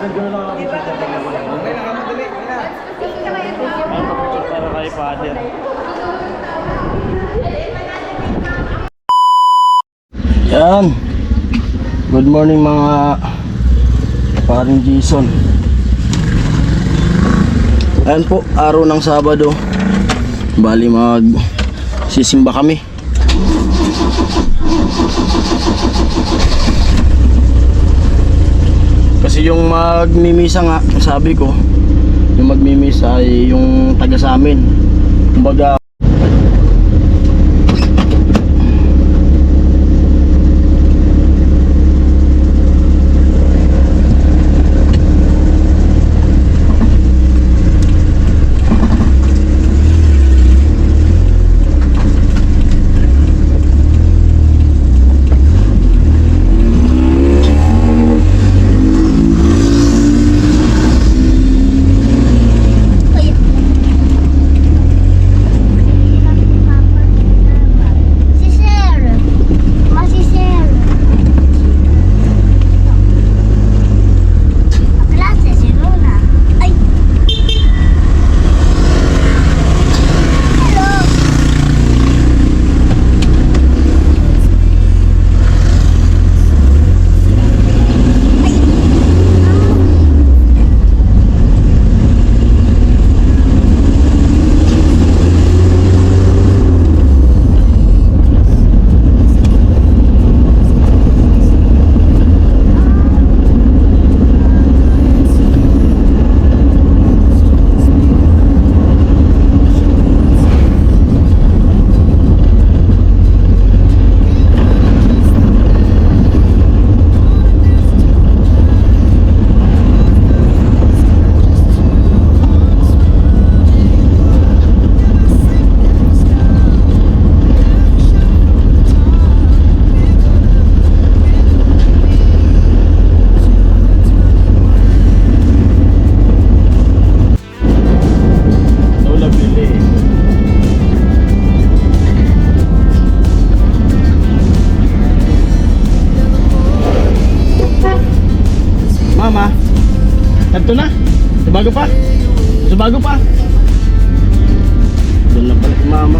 Para kay Father. Yan. Good morning mga paring Jason. Ayan po, araw ng Sabado. Bali sisimba kami. Kasi yung magmimisa nga, sabi ko, yung magmimisa ay yung taga sa amin. Kumbaga Mama, ito na. Subago pa. Subago pa. Doon na pala si Mama.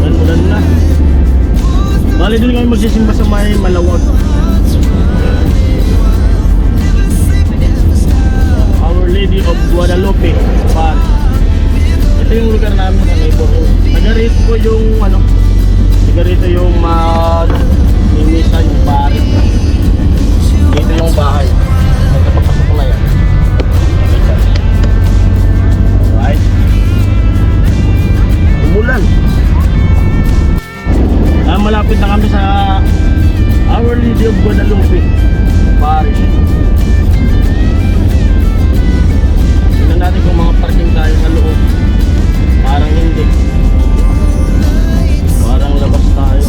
Ulan na. Bali doon kami magsisimba sa may Malawag. Lady of Guadalupe Park. Ito yung lugar namin sa neighborhood. Taga rito ko yung taga rito yung mag-mimisan yung park. Dito yung bahay. Nagkapapasok ko na yan. Alright. Umulan. Malapit na kami sa Our Lady of Guadalupe Parish. Natin kung mga parking tayo sa loob. Parang hindi. Parang labas tayo.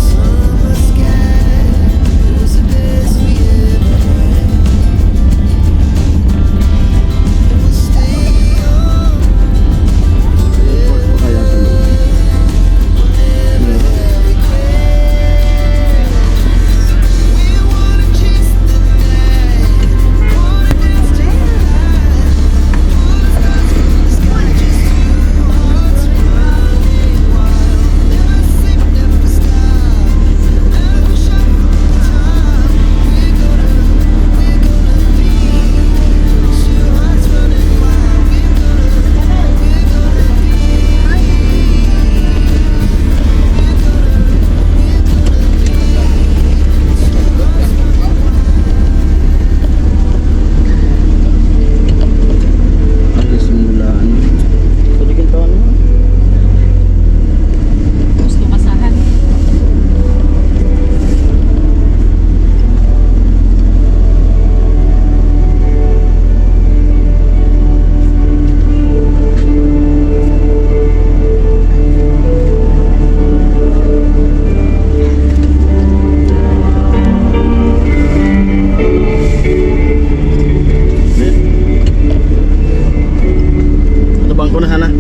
ko na sana.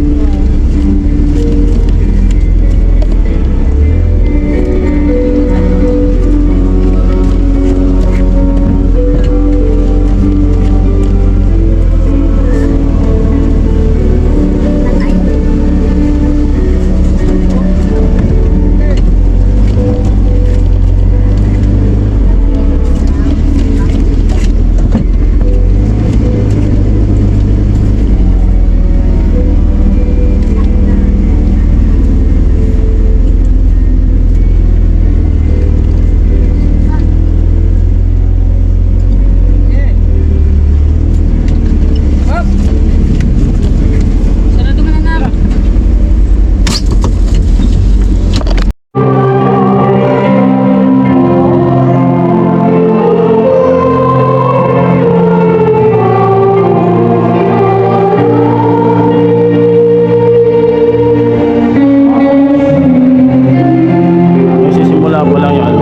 Sisimula mo lang yung ano.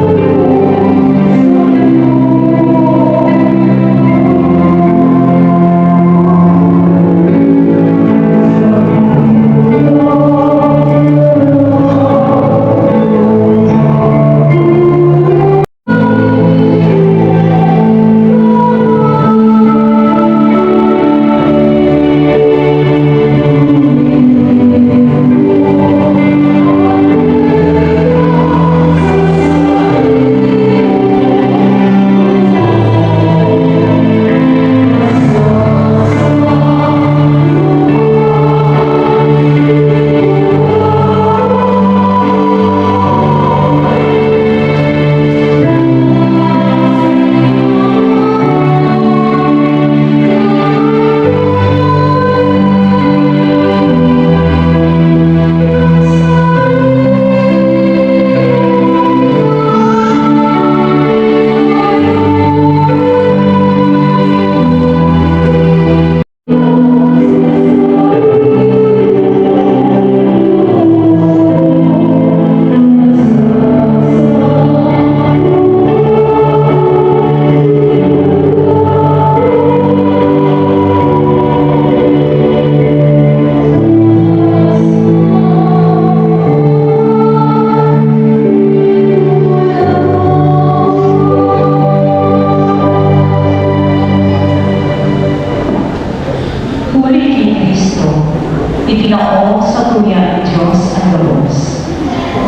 Itinao sa tuya ng Diyos ang lubos.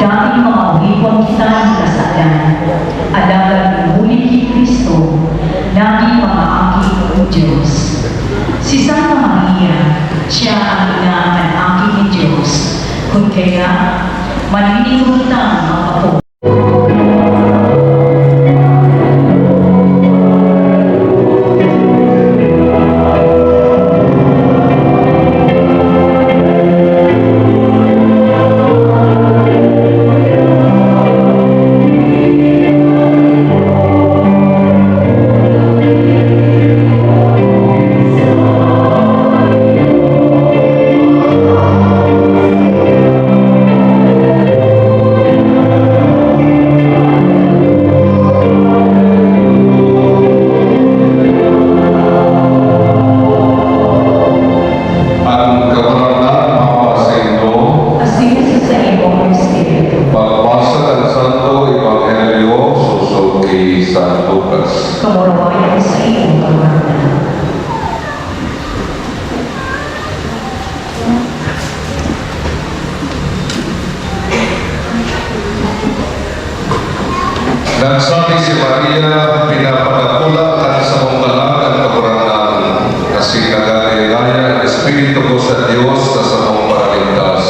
Dahil mga uhiwan kita ng kasalan, adagan muli kay Kristo, naging mga aking ng Diyos. Si Santa Maria, siya ang ina ng aking ni Diyos, kung kaya maniniguntan ang apo. Kamuruan sa iyong kamarana. Nagsabi si Maria, pinapagkatulakan sa mong ang kaburangan, kasi kagaligaya ang Espiritu ko sa Diyos na sa mong paraligtas.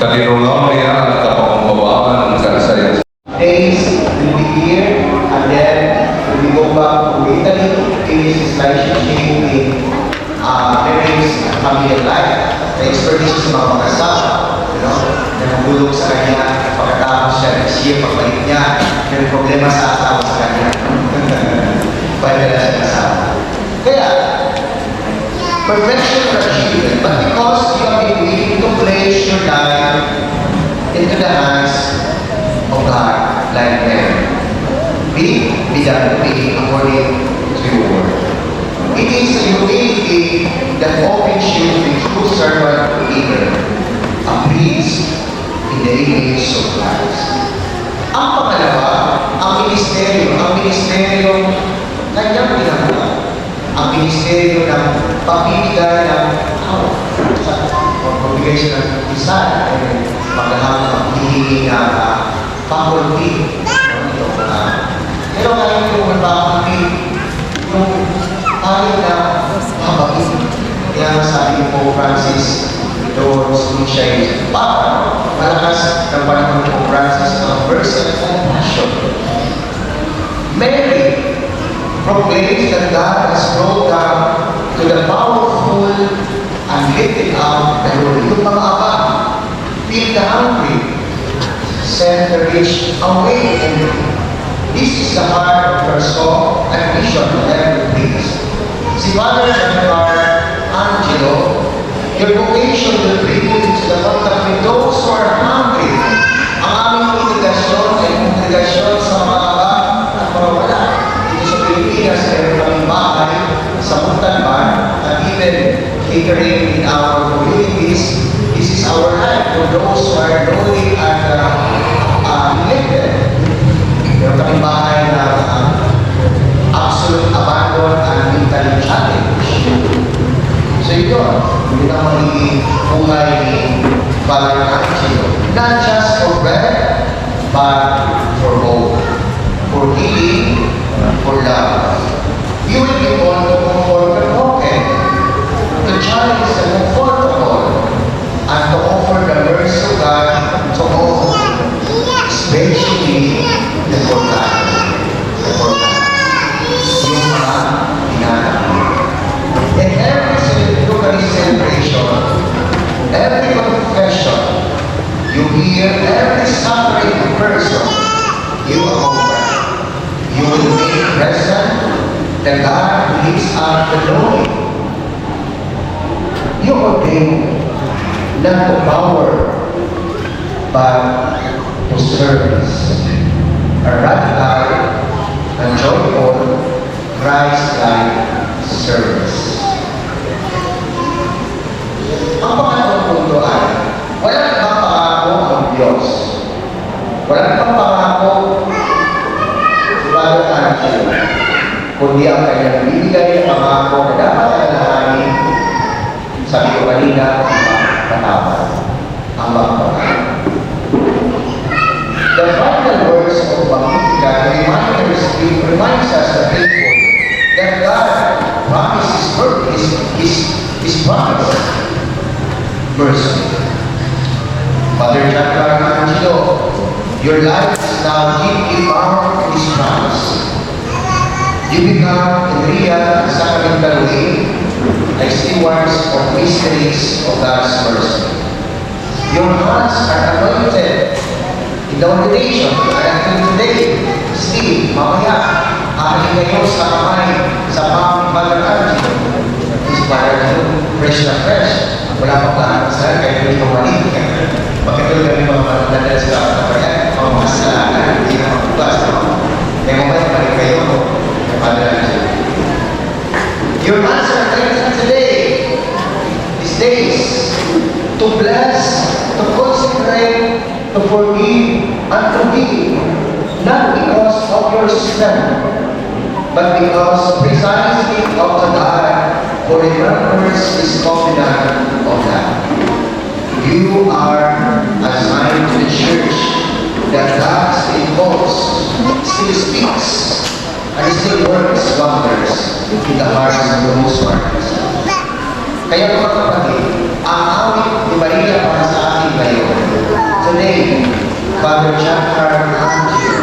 Kaninulaw niya ang kapamambawaan ka sa iyo. Days will be here, and then when we go back to Italy, finish this licensing in marriage and family life. The expertise sa mga mag-asawa, na nagulog sa kanya, pagkatapos siya next year, pagbalik niya, may problema sa asawa sa kanya. Balik na siya asawa. Kaya, perfection for achievement, but because you have been willing to place your life into the hands of God, like Mary, be done to be according to your word. It is humility that opens you to true servant pagbibigay ng pagbibigay siya ng design, magandang maghihingi ng faculty. Pero ngayon yung faculty, yung tayo na habagin. Kaya sabi po Francis, doon siya yung malakas ng panahon po Francis ang verse and passion. Mary proclaims that God has brought down to the powerful and lifted up the lowly. Yung mga abang, feed the hungry, send the rich away. And this is the heart of her song and mission to every place. Si Father Giancarlo Angelo, your vocation will bring you into the contact with those who are hungry. Ang aming inigasyon ay kongregasyon sa mga at mga wala. Dito sa Pilipinas, meron kaming bahay sa Montalban at even catering in our communities. This is our life for those who are lonely and neglected. Meron kaming bahay na absolute abandon and mentally challenged. So yun, yun ang magiging buhay ni Father Angelo. Not just for bread, but for hope, for healing, for love. You will be born to comfort the broken, to challenge the comfortable, and to offer the mercy of God to all, especially the forgotten. Yung mga hinahanap. In every Eucharist celebration, every confession, you hear every suffering person you offer. You will make present the God who lifts up the lowly. You ordain not to power, but to service. A radical and joyful Christ-like service. Ang pangalawang punto ay, walang ibang pangako ang Diyos. Walang ibang pangako si Father Angelo, kundi ang kanyang bibigay ng pangako na dapat alalahanin, sabi ko kanina, ang magpapagod. The final words of Magnificat reminds us the faithful that God promises His promise. Mercy. Father Giancarlo Angelo, your life is now deeply bound in His promise. You become in real and sacramental way like stewards of mysteries of God's mercy. Your hands are anointed in the ordination, and until today, still, mamaya, aking kayo sa kamay, sa pang Father Angelo. Is Father Angelo, fresh na fresh. Wala pa plano sa kaya hindi ko mali. Pagkatulad kami mga nadal sa kapatid, mga masalanan, hindi na magbukas. Kaya mamaya pa rin kayo, Father Angelo. Your hands are anointed today, these days, to bless, to consecrate, to forgive, and to give, not because of your strength, but because precisely of the God who remembers His covenant of that. You are a sign to the church that God still calls, still speaks, and still works wonders in the hearts of those hearts. Kaya mga kapatid, ang awit ni Maria para sa atin ngayon. Today, Father Giancarlo Angelo,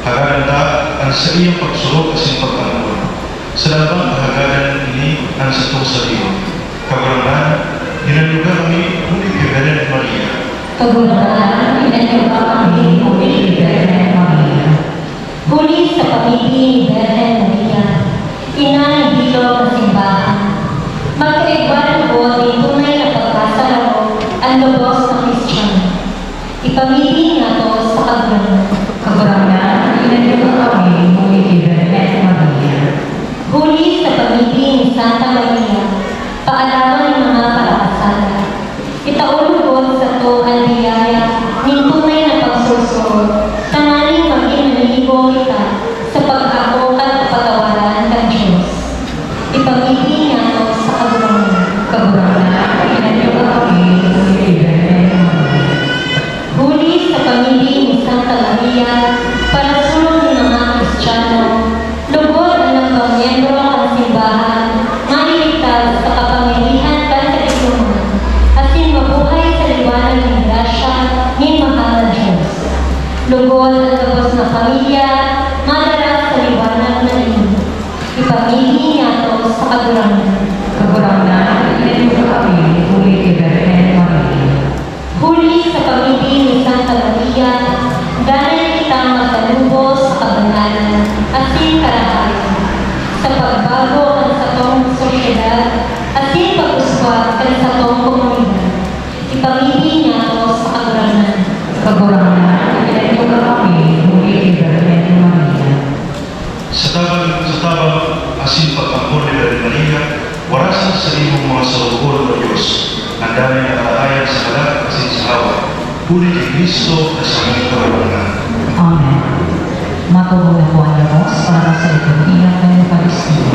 Hagalanda ang sa iyang pagsulok asin pagkanuan. Sa labang kahagalan ini ang sa itong saliyo. Kagurangan, inaluga kami ulit kay Belen Maria. Kagulangan, inaluga kami ulit kay Belen Maria. Huli sa pamilya ni Belen Maria, ina ng bilog na simbahan, magkaigwa lubos ng tunay na pagkasalaw ang lubos na Kristiyano. Ipamili nga to sa kagurangan, inaluga kami ulit kay Belen Maria. Huli sa pamilya ni Santa Maria, paalaman ng mga parakasala. Itaulugod sa to ang biyaya ng tunay na pagsusod, tangaling maging naligo kita sa pag-ako at patawaran ng Diyos. Ipamili niya to sa kagurangan, inaluga kami ulit kay Belen Maria. Huli sa pamilya ni Santa Maria, para sulong ng mga Kristiyano, lugod ang pamiyembro ang simbahan, maliligtas sa kapangyarihan at katulungan, asin mabuhay sa liwanag ng grasya ng mahal na Diyos. Lugod ang lubos na pamilya, madala sa liwanag na inyo. Ipamili niya to sa kagurangan, inaluga kami ulit kay Belen Maria. Huli sa pamilya ni Santa Maria, dahil kitang magkalubos sa kabanalan asin karahayan, sa pagbago ang satong sosyedad asin pag-uswag ang satong komunidad. Ipamili niya to sa kagurangan, inaluga kami ulit kay Belen Maria. Sa tabang asin pagkakon ni Belen Maria, warasan sa limong mga salugod ng Diyos, ang dami na kalahayan sa kalat asin sa hawa, huli kay Kristo na sa mga kagurangan. Amen. Matulog na po ang Diyos para sa liturhiya ng Eucharistia.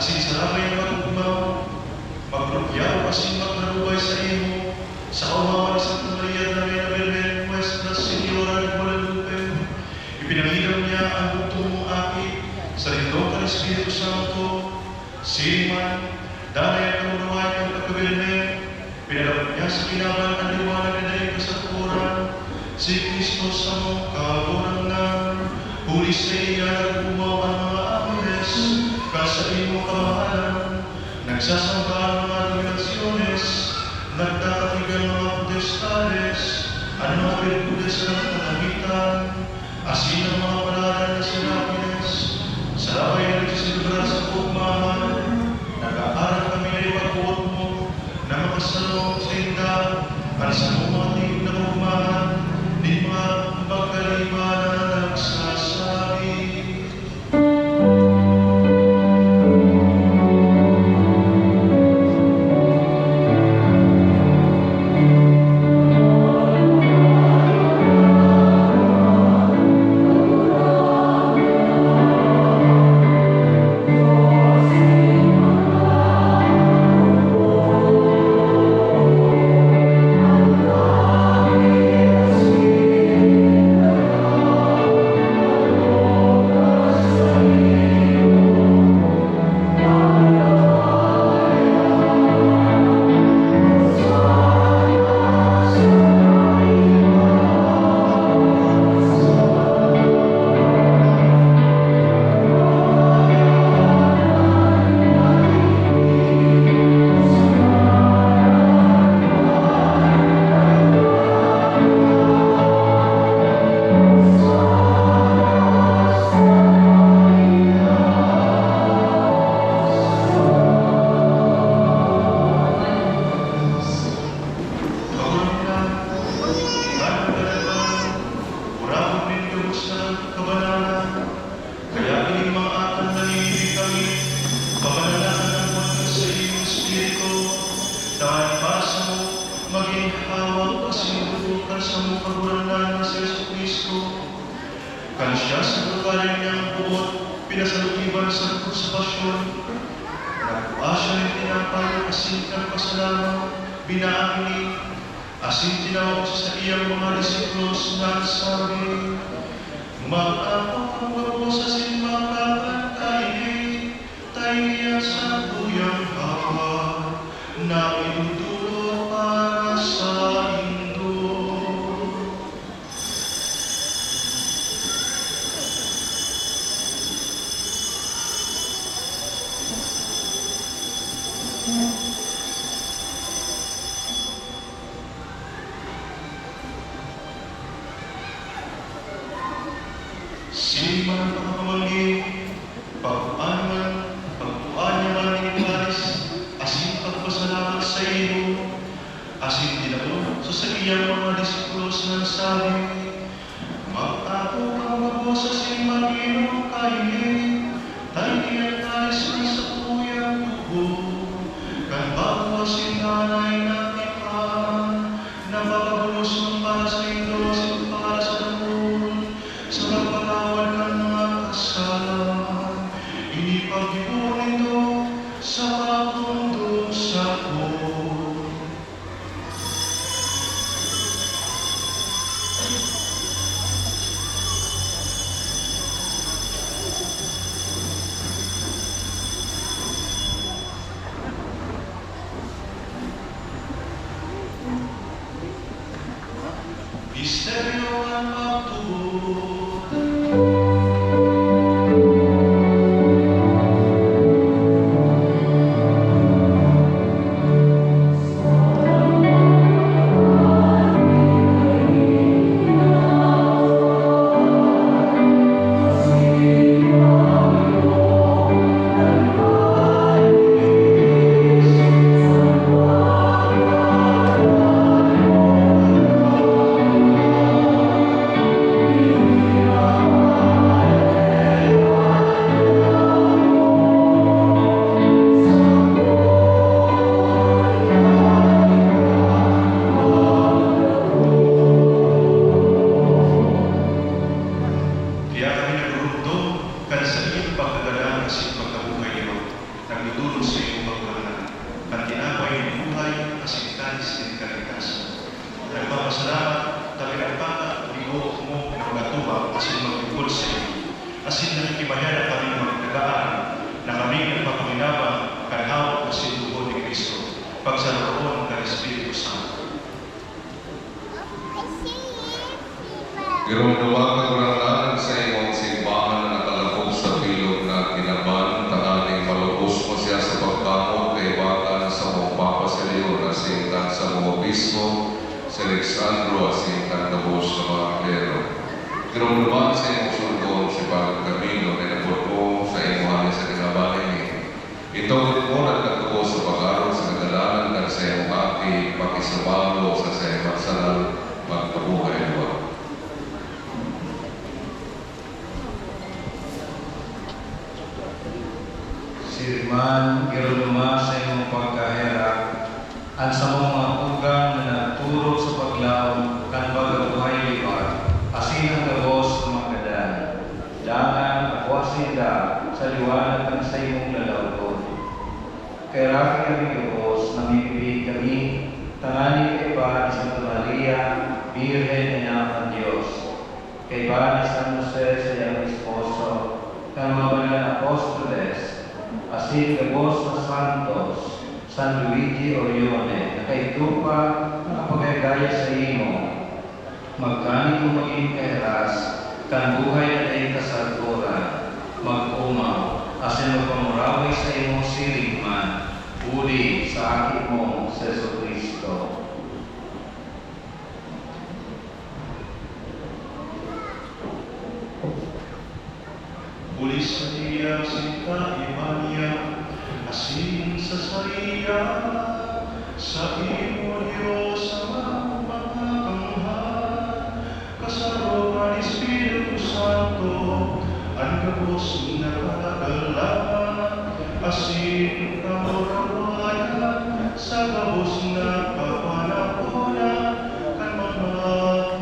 asin sa ramay ang magugmaw, magpropyaw asin magdarubay sa imo, sa kaumawan sa Maria na may nabelben, Nuestra Señora de Guadalupe, ipinangilaw niya ang bugtong mong akit sa lindong ka ng Espiritu Santo, Siman, dahil ang kamunawain ng pagkabelben, pinalabot niya sa kinaban ang liwanag na daig kasapuran, si Kristo sa mong kagurangan, huli sa iya nagbumaw ang mga angeles, sa iyong kamahalan, nagsasamba ang mga dominasyones, nagtatatigan mga potestades, ang mga virtudes ng kalangitan, asin ang mga palaran na serapines, sa labay na nagsisilibra sa pugmahan, nag-aaral kami na ipagbuot mo, na makasalong sa inda, para sa mga tingin na pugmahan, di mga pagkaliban na nagsasabi. Sino man ang pagpapamangin, pag-uanan, pag-uanan ng iparis, asin pagpasalamat sa iyo, asin tinalo sa iyang mga disipulos ng sabi, mag-ako ang mabo sa simanginong kainin, tayo niyantalis na sa tuyang tubo, kan bago sinanay na ipan, na papabulos ng para sa Indos at para sa damon, sa magpatawad ng mga kasalan, inipag-ibon ito sa pagtundong sa ko. nagdudulot sa iyong pagkuhanan. Ang tinapay ng buhay, asin tanis din kaligtasan. Nagpapasalamat, tabi-agpata, bigo mo, nagpatuwa, asin magbukod sa iyo. Asin nakikibayan na kami magdagaan, na kami nagpapaminabang, kanhaw, asin dugo ni Kristo, pagsaroon ng Espiritu Santo. Girumduwa kagurangan sa imong simbahan na nakalapog sa bilog na kinaban, tananing malubos mo siya sa pagkamot kay bakan sa mong Papa Sergio na singkan sa mong obispo, si Alexandro singkan na bus sa mga klero. Girumduwa sa imong sulgon si Bagong Camilo na nabot sa imuhan sa kinabahin ni. Itong mo nagkatubo sa pag-aro sa kagalanan kan sa imong aki, pakisabalo sa imong sanal, magkabuhay mo. Sirman, giruluma sa imong pagkahera, ang sa mga ugang na nagturo sa paglaom, kan pagabuhay lipat, asin ang gabos ng mga kadan. Dangan, akwasinda, sa liwanag ng sa imong lalawton. Kaya raking kami gabos, namipibig kami, tangani kay ba ni Santa Maria, Birhen na ng Diyos. Kay ba ni San Jose sa iyang esposo, kang mga banal na apostoles, asin gabos na santos, San Luigi Orione, na kay Tupa na pagkagaya sa imo, magkani kung maging kairas, kan buhay na ay kasalturan, mag-umaw, asin magpamuraway sa imo sirigman, uli sa akit mo sa Jesucristo. Pulis sa iya sita imanya, asin sa saya, sa imo Diyos ang mapagkamahal, kasaroan Espiritu Santo, ang gabos na kalagalan, asin kamurawayan, sa gabos na kapanahonan, kan mga panahon.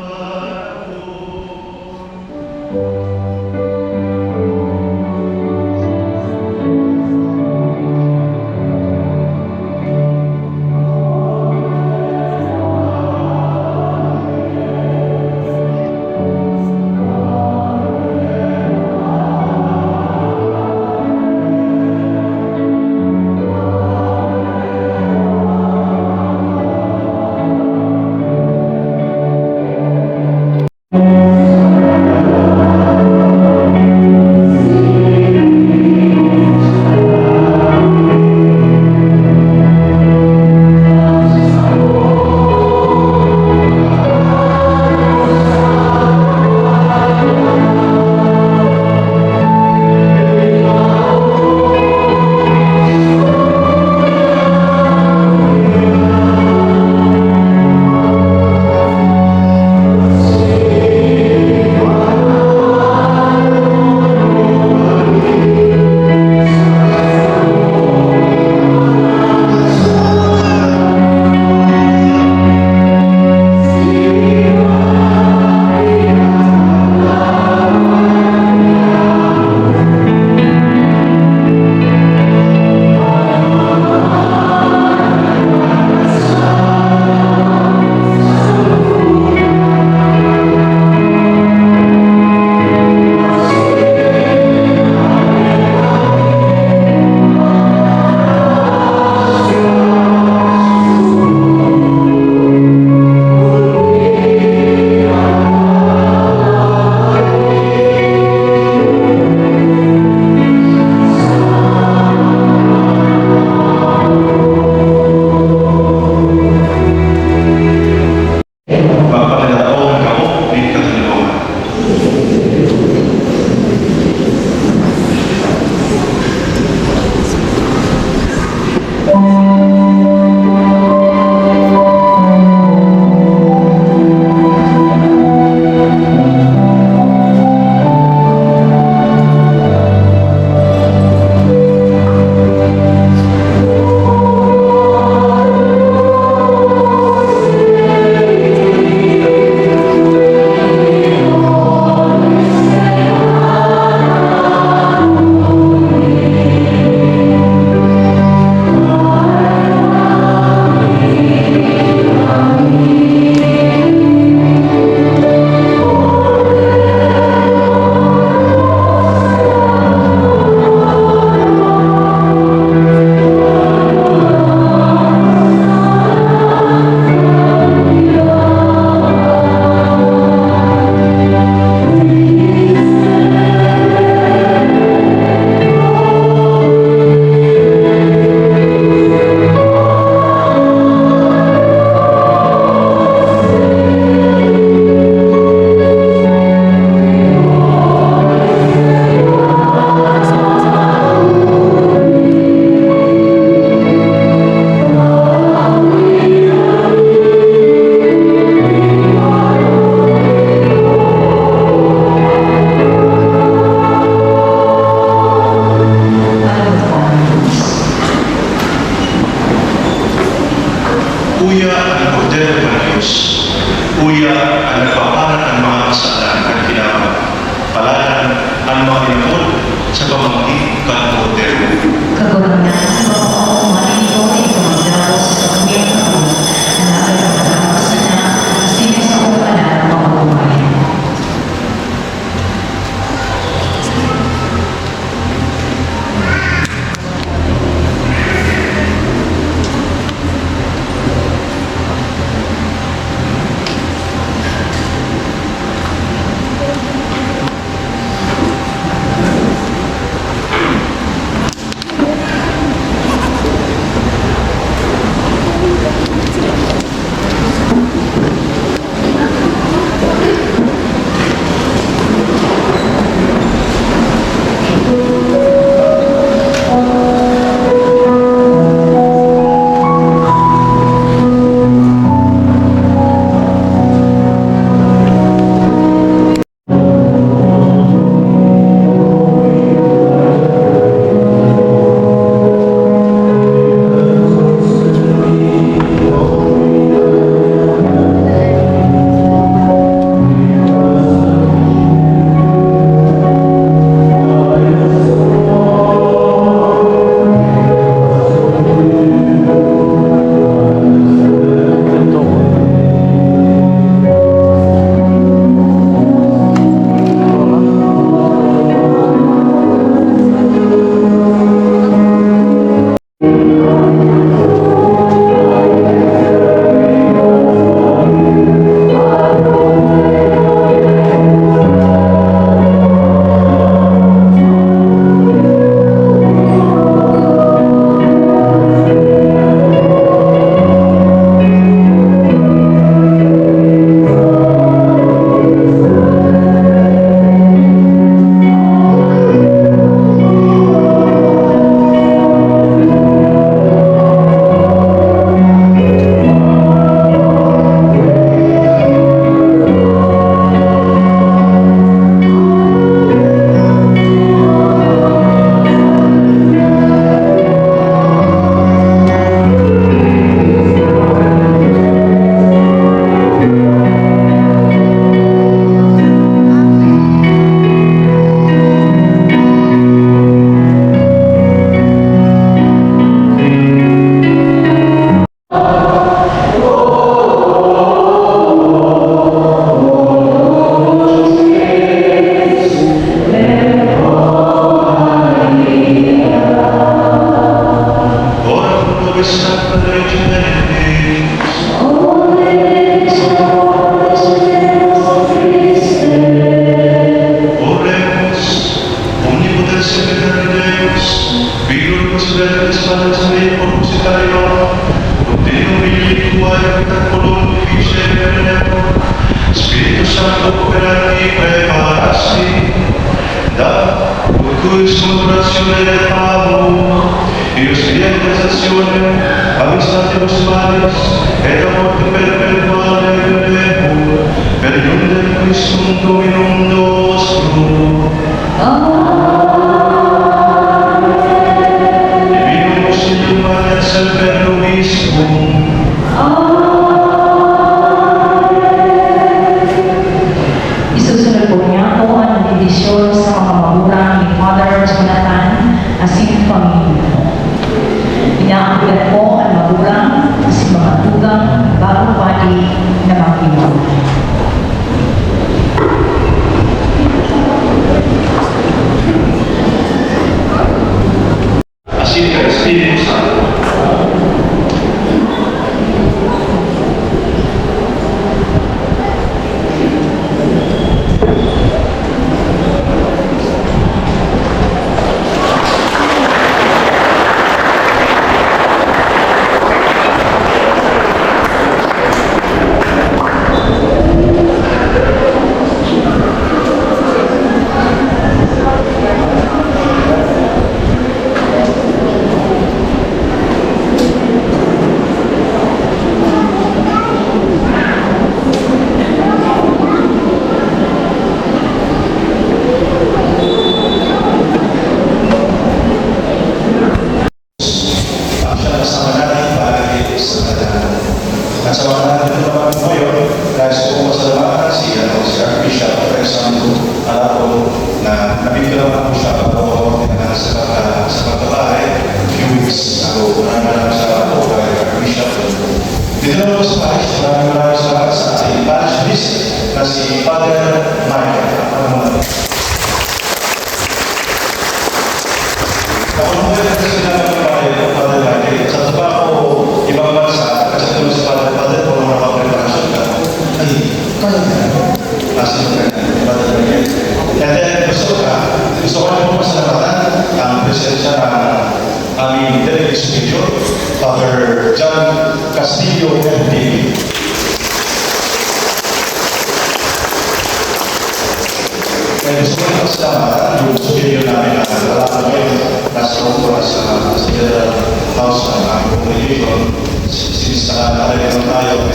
Uya ang kordero ng Diyos. Uya ang nagpaparat ng mga kasalanan at kinaban. Palaran ang mga inapod sa pamamagitan ng kordero. Kagurangan ng mga umarito ay tumagdaros sa kanyang kapon na nagagalawas na sino sa upala ng mga umayan. Isusunod po niya po ang bendisyon sa mga magulang ni Father Jonathan Asin Panginoon. Inaakibat po ang magulang sa mga tugang bago pati na makinig. Así que el Espíritu Santo. At sa mga nandito naman po ngayon, nais ko po masalamatan si Archbishop Alexandro Alato na nabigyan naman po siya bago sa pagkabahay few weeks ago. Maraming salamat po kay Archbishop. Dito naman po sa Paris, maraming salamat sa ating parish priest na si Father Michael. Kapag mo kasi sila ng Father Michael, sa trabaho ibang bansa, kasi kung sa Father kung mga preparasyon ka, ay, kaya ka. Kasi Father Michael. And then, gusto ko po masalamatan ang presensya ng aming delegate speaker, Father John Castillo, MD. Kaya gusto ko masalamatan yung speaker namin na wala na ngayon nasa Honduras sa Federal House ng aming congregation. Since nakalaga tayo,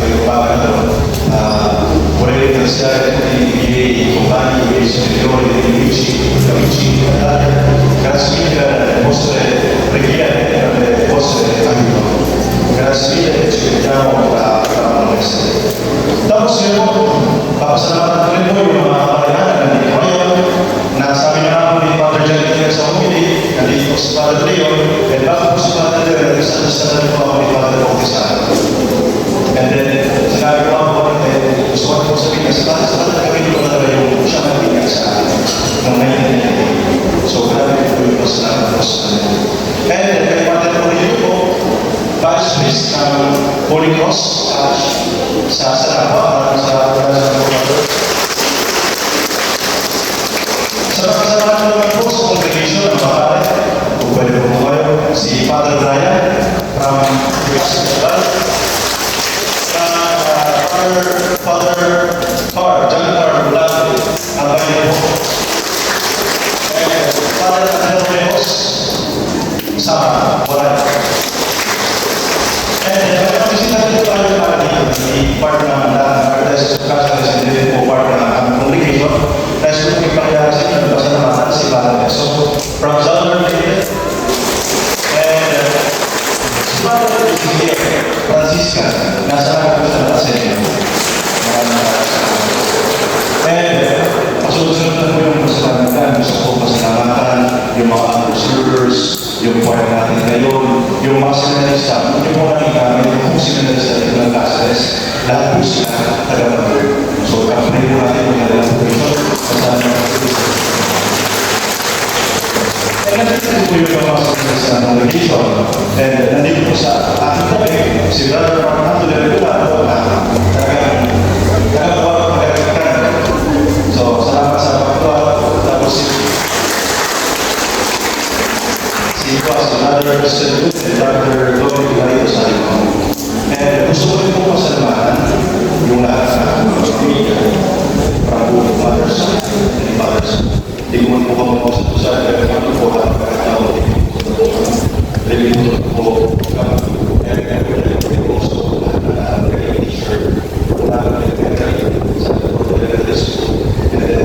may umaga na doon, pwede na siya ibigay kumpanya, ibigay superior, ibigay grazie mille vostre preghiere, per le vostre aiuto. Grazie mille e ci vediamo tra un mese. Tapos yun, papasalamatan ko rin po yung mga kapalayan na nandito ngayon, na sabi na po ni Father John sa humili, nandito po si Father Leo, and bago po si Father Leo, nagsasasalan rin po ako ni Father Bautista. And then, sinabi ko ako, gusto ko po sabihin na sa kami ko na yung siya nabigyan sa akin ng 1998. So, grabe po yung pasalamat po sa akin. And then, may Father Leo po, Parish Priest ng Holy Cross sa Sarapa, sa salamat naman po sa congregation ng Bakare. Kung pwede po kayo, si Father Brian from Hospital. Father John Carr Blanco, ang bayan po. Father Andreos, Sama, Moral. Kami sinabi po tayo para dito, part ng Artes Catholic and po part ng congregation. Dahil po ipakilala sa inyo, pasalamatan si Father. So, from Southern Philippines, and si Father Francisca, nasa ako sa inyo. And, pasunod-sunod na po yung pasalamatan. Gusto ko pasalamatan yung mga observers, yung part natin ngayon, yung mga sinalista, yung mga namin, yung mga sinalista dito ng Cáceres, lahat po sila taga-pagod. So, kapag po natin yung nalalang po ito, kasama na po ito. And nandito po yung mga sinalista ng congregation, and nandito po sa ating tabi, si Brother Fernando de Regulado, talagang pagkakagatan. So, salamat sa pagkakagatan. Tapos si Another President, Dr. Dominic Marito Salimo. And gusto ko rin po pasalamatan yung lahat na pamilya from both mothers and fathers. Hindi ko man po kamausap sa ano po ang pagkakataon. Lilimutan ko po and also t-shirt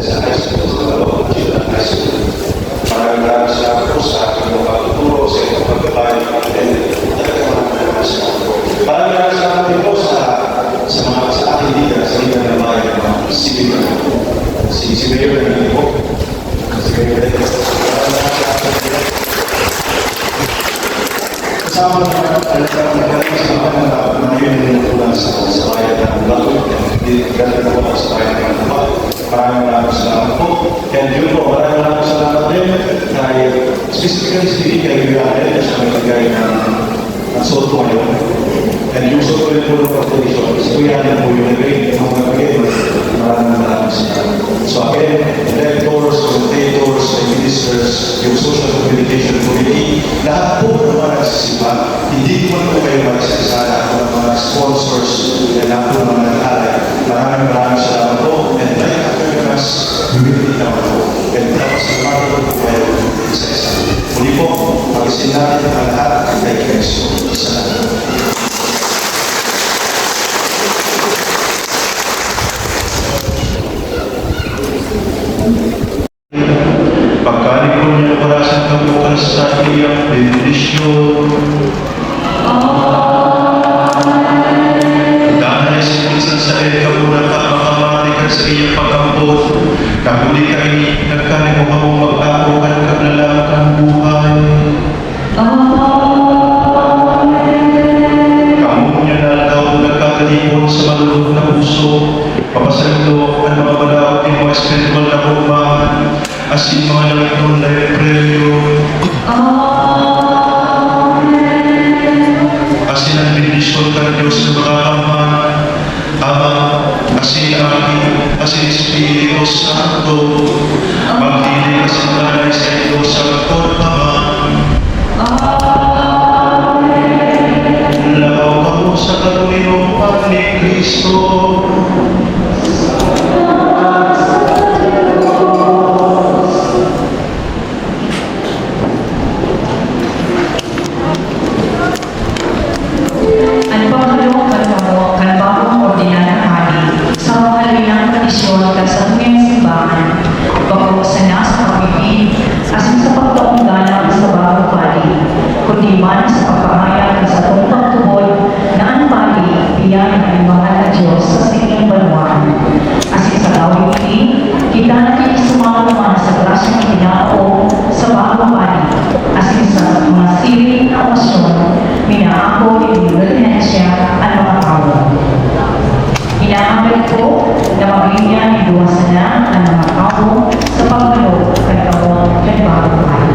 sa high school, sa high school. Maraming salamat po sa aking mga pagtuturo, sa inyong pagbabayo, and talagang maraming salamat din po sa aking liga, sa liga ng bayan, si Mayor na nito po. Si Mayor na nito. Kasama naman talagang nagkakaroon sa mga yun yung sa bayan ng Bato, gano'n po sa bayan ng Bato. Maraming salamat po. And yun po, maraming salamat din dahil specifically speaking kay Guyane na siya nagbigay ng soto ngayon. And yung soto rin po ng congregation, si Guyane po yung nagbigay ng mga bagay. Maraming salamat. So again, directors, commentators, and ministers, yung social communication committee, lahat po ng mga nagsisipa, hindi po kayo magsisala ng mga sponsors na lahat po ng nag-alay. Maraming salamat po. And mas bibili naman po. And tapos naman po kayo isa-isa. Muli po, mag-isin natin ang lahat kay Kristo. Salamat. Pagkalikon niya orasan kabukas sa iyang bendisyon. Amen. Kapuli kay nagkanin mo kamong mag-ako kan kaglalakan buhay. Kamunya na daw nagkakalipon sa malulog na puso. Papasalito ang mga balaod ng mga spiritual na kumahan. Asin mga nalagdon na premyo. Asin ang bendisyon ka Diyos na mga aman. Ama, asin aking, asin Espiritu Santo. Magdili asin nanay sa ito sa pagkorpaman. Labaw ka mo sa kaluminong ni Kristo. Ang pagkalong katamo, kanbakong ordinarang hari, sa mga lilang tradisyon at sa tuyang simbahan, bako sa nasa pagpipig, asin sa pagkaunggalang sa bagong pali, kundi man sa pagkahayag sa tumpang tubod na ang pali, biyan ng mahal na Diyos sa sining banwan. Asin sa gawin ini, kita natin sumama sa grasyang tinao sa bagong pali, asin sa mga siring na osyon, minaako yung retenensya at mga tao. Inaamay ko na maglinya iluwasan na ang mga tao sa pagbalog kay Kamon kay Bagong Pali.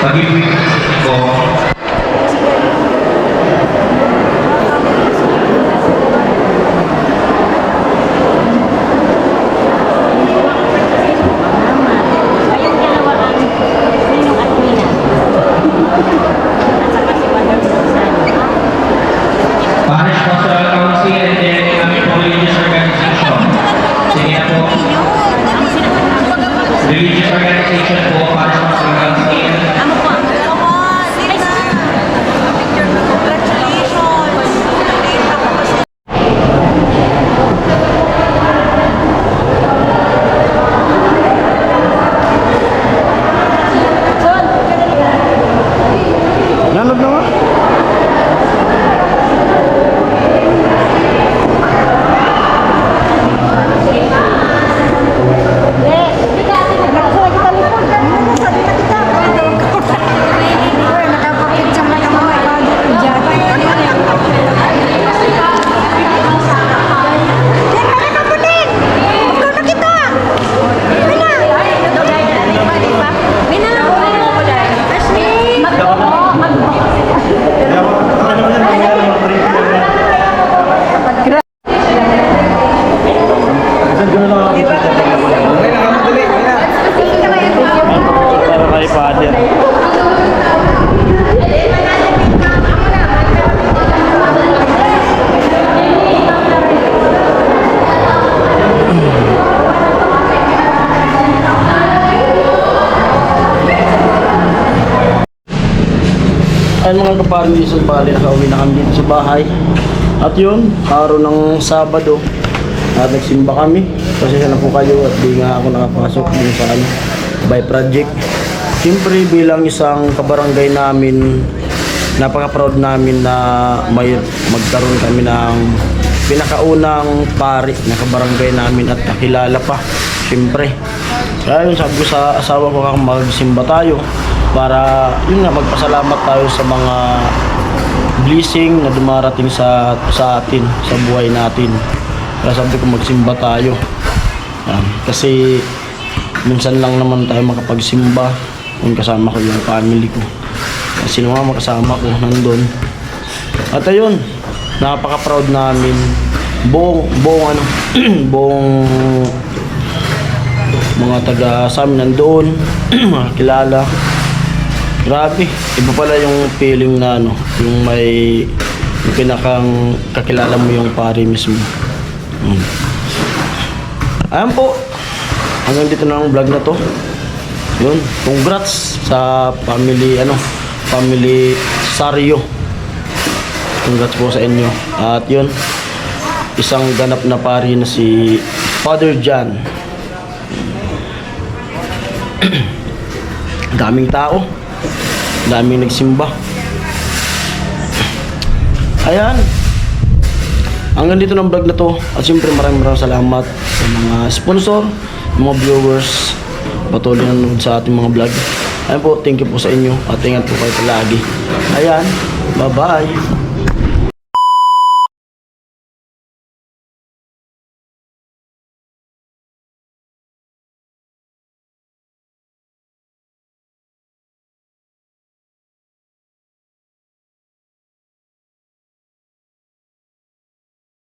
pag-ibig ko. Ayun dalawa ang Ninong at Nina. At saka si Father Susan. Parish Pastoral Council and then kami po religious organization. Sige na po. Religious organization po, Parish Pastoral Council. Amo po. Nanod na nga. Para kay Father. Ayun mga kapatid, isang bali, nakauwi na kami dito sa bahay. At yun, araw ng Sabado, at nagsimba kami. Pasensya na po kayo at di nga ako nakapasok dun sa by project. Siyempre bilang isang kabarangay namin, napaka-proud namin na may magkaroon kami ng pinakaunang pari na kabarangay namin at nakilala pa. Siyempre. Kaya yun, sabi ko sa asawa ko kung magsimba tayo para yun nga magpasalamat tayo sa mga blessing na dumarating sa atin, sa buhay natin. Kaya sabi ko magsimba tayo. Kasi minsan lang naman tayo makapagsimba kung kasama ko yung family ko. Kasi nung makasama ko nandun. At ayun, napaka-proud namin. Buong buong mga taga sa amin nandoon, mga kilala. Grabe, iba pala yung feeling na yung may yung pinakang kakilala mo yung pare mismo. Ayan po. Hanggang dito na ang vlog na to. Yun, congrats sa family family Sario. Congrats po sa inyo. At yun, isang ganap na pari na si Father John. Daming tao. Daming nagsimba. Ayan. Hanggang dito ng vlog na to. At siyempre maraming salamat sa mga sponsor, mga viewers, patuloy na nanonood sa ating mga vlog. Ayan po, thank you po sa inyo at ingat po kayo palagi. Ayan, bye bye.